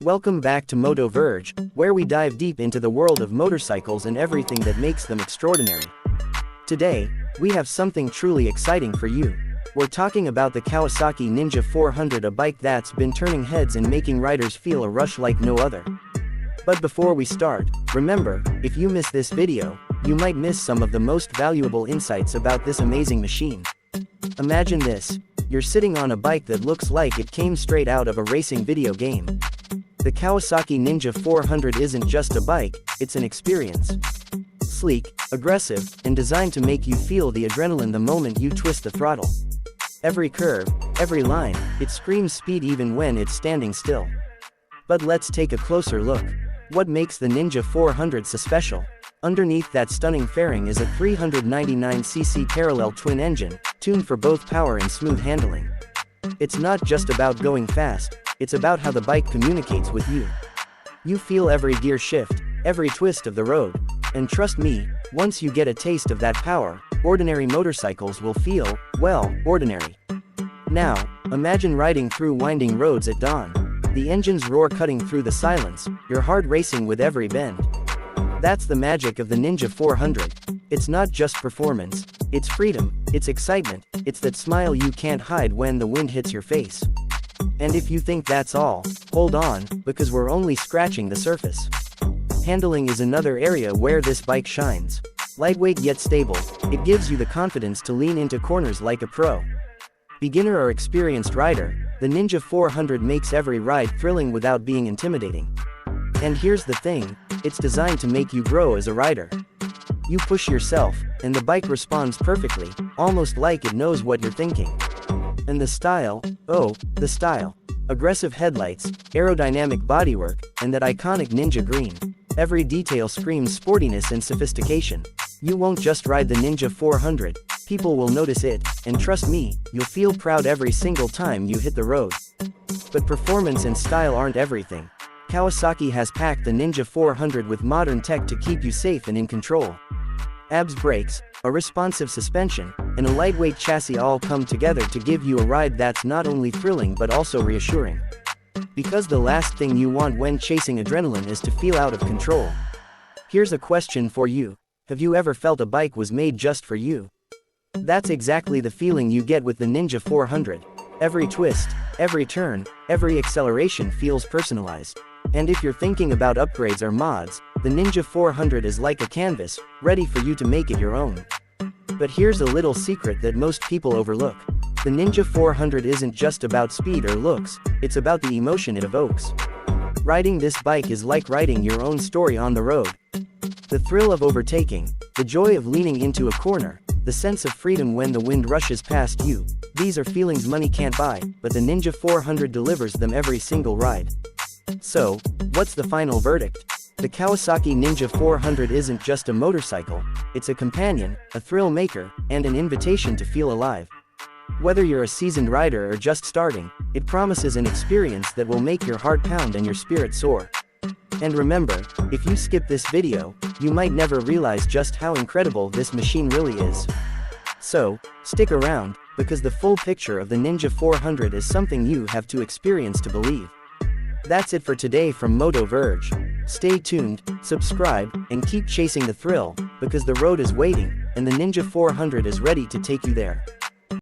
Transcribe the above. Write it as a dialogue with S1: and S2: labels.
S1: Welcome back to MotoVerge, where we dive deep into the world of motorcycles and everything that makes them extraordinary. Today, we have something truly exciting for you. We're talking about the Kawasaki Ninja 400, a bike that's been turning heads and making riders feel a rush like no other. But before we start, remember, if you miss this video, you might miss some of the most valuable insights about this amazing machine. Imagine this: you're sitting on a bike that looks like it came straight out of a racing video game. The Kawasaki Ninja 400 isn't just a bike, it's an experience. Sleek, aggressive, and designed to make you feel the adrenaline the moment you twist the throttle. Every curve, every line, it screams speed even when it's standing still. But let's take a closer look. What makes the Ninja 400 so special? Underneath that stunning fairing is a 399cc parallel twin engine, tuned for both power and smooth handling. It's not just about going fast, it's about how the bike communicates with you. You feel every gear shift, every twist of the road. And trust me, once you get a taste of that power, ordinary motorcycles will feel, well, ordinary. Now, imagine riding through winding roads at dawn. The engine's roar cutting through the silence, your heart racing with every bend. That's the magic of the Ninja 400. It's not just performance, it's freedom, it's excitement, it's that smile you can't hide when the wind hits your face. And if you think that's all, hold on, because we're only scratching the surface. Handling is another area where this bike shines. Lightweight yet stable, it gives you the confidence to lean into corners like a pro. Beginner or experienced rider, the Ninja 400 makes every ride thrilling without being intimidating. And here's the thing, it's designed to make you grow as a rider. You push yourself, and the bike responds perfectly, almost like it knows what you're thinking. And the style, oh, the style. Aggressive headlights, aerodynamic bodywork, and that iconic ninja green. Every detail screams sportiness and sophistication. You won't just ride the Ninja 400, people will notice it, and trust me, you'll feel proud every single time you hit the road. But performance and style aren't everything. Kawasaki has packed the Ninja 400 with modern tech to keep you safe and in control. ABS brakes, a responsive suspension, and a lightweight chassis all come together to give you a ride that's not only thrilling but also reassuring. Because the last thing you want when chasing adrenaline is to feel out of control. Here's a question for you: have you ever felt a bike was made just for you? That's exactly the feeling you get with the Ninja 400. Every twist, every turn, every acceleration feels personalized. And if you're thinking about upgrades or mods, the Ninja 400 is like a canvas, ready for you to make it your own. But here's a little secret that most people overlook. The Ninja 400 isn't just about speed or looks, it's about the emotion it evokes. Riding this bike is like writing your own story on the road. The thrill of overtaking, the joy of leaning into a corner, the sense of freedom when the wind rushes past you, these are feelings money can't buy, but the Ninja 400 delivers them every single ride. So, what's the final verdict? The Kawasaki Ninja 400 isn't just a motorcycle, it's a companion, a thrill maker, and an invitation to feel alive. Whether you're a seasoned rider or just starting, it promises an experience that will make your heart pound and your spirit soar. And remember, if you skip this video, you might never realize just how incredible this machine really is. So, stick around, because the full picture of the Ninja 400 is something you have to experience to believe. That's it for today from MotoVerge. Stay tuned, subscribe, and keep chasing the thrill, because the road is waiting, and the Ninja 400 is ready to take you there.